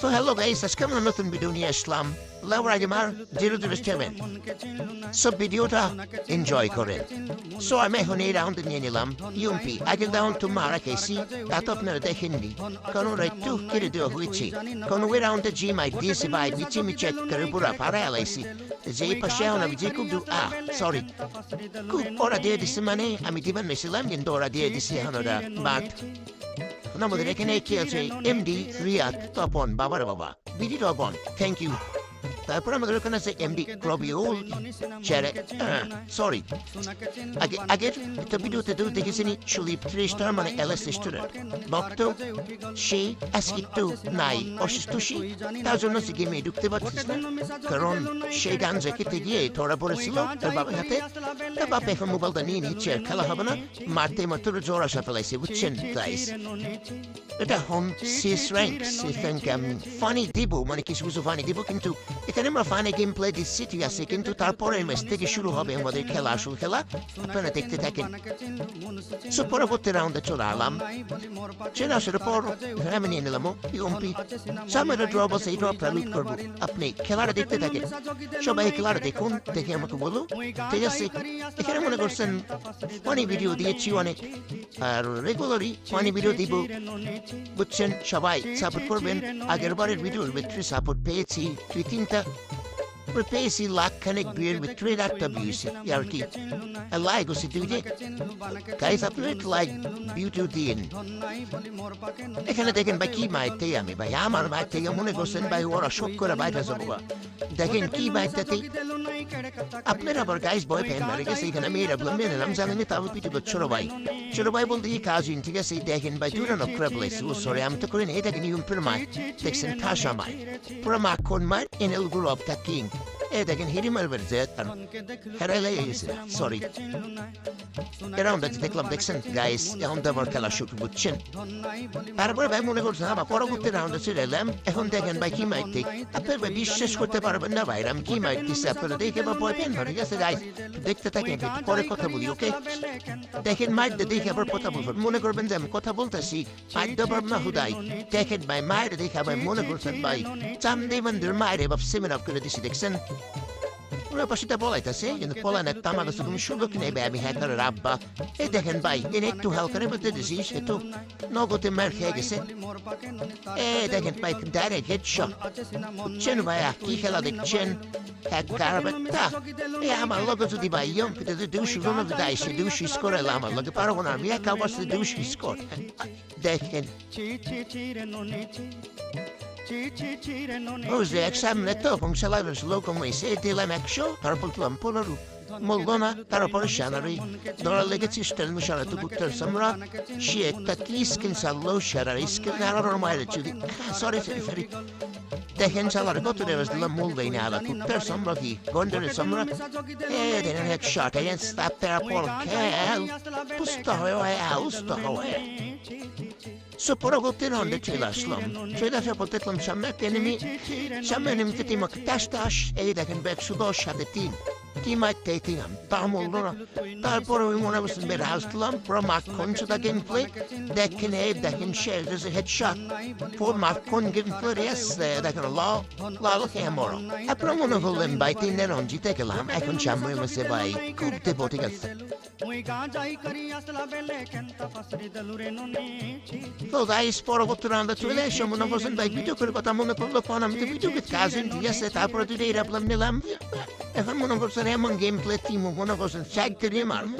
তো hello guys, আজকে আমরা নতুন ভিডিও নিয়ে আসলাম। লাউরা গেমার 007। সো ভিডিওটা এনজয় করেন। সো আমি এখন এই রাউন্ড নিয়ে নিলাম ইউএমপি। আগের রাউন্ড তো মারা খেয়েছি, তা তো আপনারা দেখেননি, কারণ ওরা একটু কেটে দেওয়া হয়েছে। কারণ ওই রাউন্ডে যে মাই দিয়েছে ভাই, মিচে মিচে করে পুরা পাড়া এলাইছি। যে পাশে এখন আমি যে খুব সরি খুব ওরা দিয়ে দিচ্ছে, মানে আমি দিবার নিয়েছিলাম কিন্তু ওরা দিয়ে দিচ্ছে এখন ওরা বাদ। আমাদের এখানে কি আছে এমডি রিয়াদ তপন, বাবার বাবা বিডি তপন, থ্যাংক ইউ। তারপর আমাদের ওখানে আছে এমডি রবিউল সরি আগের একটা ভিডিওতে তো দেখেছিনি সুদীপ 3 স্টার মানে এলএস স্টুডেন্ট ভক্ত, সেই আজকে একটু নাই, অসুস্থ সে, তার জন্য সে গেমে ঢুকতে পারছিস না, কারণ সেই গান খেতে গিয়ে ধরা পড়েছিল তার বাবার হাতে। তার বাবা এখন মোবাইলটা নিয়ে নিচ্ছে, আর খেলা হবে না, মারতে মাত্র জ্বর আসা ফেলাইছে, বুঝছেন গাইস। এটা হোম সিস র্যাঙ্ক ফানি দিব, মানে কিছু কিছু ফানি দিব, কিন্তু এখানে আমরা ফানি গেম প্লে দিচ্ছি, ঠিক আছে, কিন্তু তারপরে ম্যাচ থেকে শুরু হবে আমাদের খেলা, আসল খেলা, আপনারা দেখতে থাকেন। সো পরবর্তী রাউন্ডে চলে আলাম, চলে আসার পর আমি নিয়ে নিলাম ইউএমপি। সামনে ড্র বসে এই ড্রপটা লুট করবো, আপনি খেলাটা দেখতে থাকেন, সবাই খেলাটা দেখুন, দেখে আমাকে বলুন, ঠিক আছে। এখানে মনে করছেন ফানি ভিডিও দিয়েছি অনেক, আর রেগুলারই ফানি ভিডিও দিব, বুঝছেন। সবাই সাপোর্ট করবেন। আগের বারের ভিডিওর ভিতরে সাপোর্ট পেয়েছি 2-3টা, পেয়েছি লাখখানেক বিয়ের ভিতরে 1টা ভিউজ, আর কি লাইক হচ্ছে 2টে। গাইস আপনারা একটু লাইক ভিডিও দিন। এখানে দেখেন ভাই কি মাইতে আমি, ভাই আমার মাইর থেকে মনে করছেন ভাই ওরা শোক করে বাইরে যাবো, দেখেন কি মাইটাতে আপনার আবার গাইস ভয় পেন মারে গেছে। এখানে মেয়েরা বললাম মেনে জানেনি, তাও পিটিব ছোট ভাই বলতে এই কাজিন, ঠিক আছে। দেখেন ভাই দুটো নকরা বলেছে, ও সরি আমি তো করি না, এই দেখেন ইউম্পের মাই দেখছেন ঠাসা মাই, পুরো মাখন মার NL grow of the king. এই দেখেন হিরি মারবেন যে হেরাই লেগে গেছে, সরি। এরাউন্ড আছে দেখলাম, দেখছেন গাইস, এখন তো আবার খেলা শুরু, বুঝছেন। তারপরে ভাই মনে করছেন আবার পরবর্তী রাউন্ডে চলে এলাম। এখন দেখেন ভাই কি মাইক দিক, আপনার ভাই বিশ্বাস করতে পারবেন না ভাই আমি কি মাইক দিচ্ছি, আপনারা দেখে বা ভয় পেন না, ঠিক আছে গাইস, দেখতে থাকেন, পরে কথা বলি, ওকে। দেখেন মাইক দেখে আবার কথা বলবেন, মনে করবেন যে আমি কথা বলতেছি, মাইক দেবার না হুদাই। দেখেন ভাই মায়ের দেখে ভাই মনে করছেন ভাই চান্দে মন্দির মায়ের এবার সেমিনার করে দিছি, দেখছেন। ওরা পাশেটা বলাইতেছে কিন্তু পলান একটা আমার কাছে তুমি সুযোগ নেবে, আমি হ্যাকারের আব্বা। এই দেখেন ভাই এনে একটু হালকার মধ্যে দিছি, সে তো নগদে মার খেয়ে গেছে। এই দেখেন ভাই ডাইরেক্ট হেডশট, বুঝছেন ভাইয়া কি খেলা দেখছেন, হ্যাকার বেটা। এই আমার লগে যদি ভাই ইয়ম্পিতে যদি 200 জন দেয়, সে 200 স্কোর এলো, আমার লগে পারবো না, আমি একা বসে 200 স্কোর। দেখেন Jose examine to funkcjonalność lokomoisy tyle mekşo tarpultulan polaru. Molgona taraporşanari doralega sistel müşaratu kutlar samra şiyet tatliskin sallo şarariskin normalde çudi. Sorry. দেখেন সালার কত রেস দিলাম মুলবেই না আলা কুত্তার সমরা কি গন্ডারের সমরা দেন এক শট এগেন স্টাপ দেয়ার পর খেল পুস্তা হয়ে উস্তা হয়ে। সো পরবর্তী রাউন্ডে চলে আসলাম, চলে আসার পর দেখলাম সামনে একটা এনিমি, সামনে এনিমিতে টিম টাস, এই দেখেন 110 সাথে 3 কি মারতে দিলাম, তা বললো না। তারপরে ওই মনে করছেন বের আসলাম, পুরো মাখন সুদা গেম প্লে, দেখেন এই দেখেন শেল হেডশট, পুরো মাখন গেম প্লে দেখেন লাল ক্যামেরা। আপনারা মনে করলেন ভাই 3 রাউন্ড জিতে গেলাম, এখন সামনে বসে ভাই খুব দেবো, ঠিক আছে। তো গাইস পরবর্তী রাউন্ডে চলে এসে মনে করছেন ভাই ভিডিও করে কথা মনে করলো, ফোন আমি তো ভিডিও কাজিন, ঠিক আছে। তারপরে দুটো এরাপ্লাম নিলাম, এখন মনে করছেন এমন গেম প্লে টিম মনে করছেন 4 দিয়ে মারবো,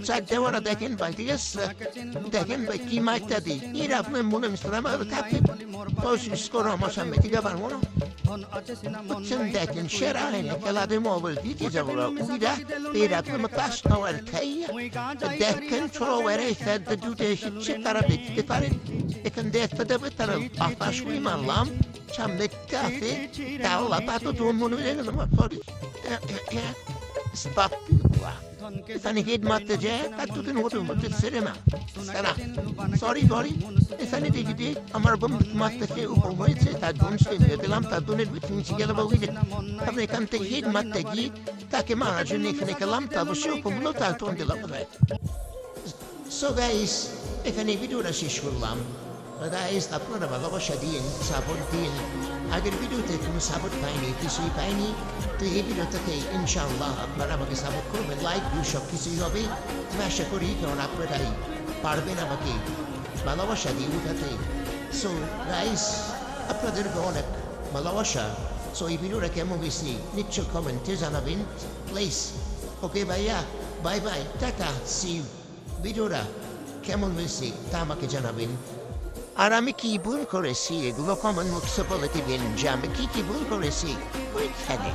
4 দেওয়ারা দেখেন ভাই, ঠিক আছে। দেখেন ভাই কি মারটা দিই, এরা আপনার মনে মিশতে আমার থাকতে স্কোর আমার সামনে থেকে পারবো না, বুঝছেন। দেখেন সেরা হয়নি খেলা দিয়ে মোবাইল দিতে যাবো উইরা এরা আপনার তাস খাওয়ার খাইয়া দেখেন ছোড়ের এই দুটো এসেছে, তারা দেখতে পারেন। এখান দেখতে দেবে তারা আকাশ উড়ি মারলাম, সামনে কাছে তাও লাপাতো তোর মনে হয়ে গেল আমার সরি stop এখানে হেড মারতে যায় তার দুদিন হতে সেরে না সারা সরি এখানে দেখি আমার বন্ধু মারতেছে উপর হয়েছে, তার বোনকে নিয়ে দিলাম, তার বোনের ভিতরে নিচে গেল বা উইলে তারপরে এখান থেকে হেড মারতে গিয়ে তাকে মারার জন্য এখানে গেলাম, তারপর সে উপর হলো, তার টোন দিলাম। সো গাইস এখানে ভিডিওটা শেষ করলাম। গাইস আপনারা ভালোবাসা দিন, সাপোর্ট দিন। আগের ভিডিওতে কোনো সাপোর্ট পাইনি, কিছুই পাইনি। তো এই ভিডিও থেকে ইনশাআল্লাহ আপনারা আমাকে সাপোর্ট করবেন, লাইক ভিউ সব কিছুই হবে আমি আশা করি, কারণ আপনারাই পারবেন আমাকে ভালোবাসা দিয়ে উঠাতে। সো গাইস আপনাদেরকে অনেক ভালোবাসা। সো এই ভিডিওটা কেমন হয়েছে নিশ্চয় কমেন্টে জানাবেন প্লিজ। ওকে ভাইয়া, bye bye, tata, see you. ভিডিওটা কেমন হয়েছে তা আমাকে জানাবেন। আর আমি কি ভুল করেছি এগুলো কমেন্ট বক্সে বলে দিবেন যে আমি কি ভুল করেছি ওইখানে।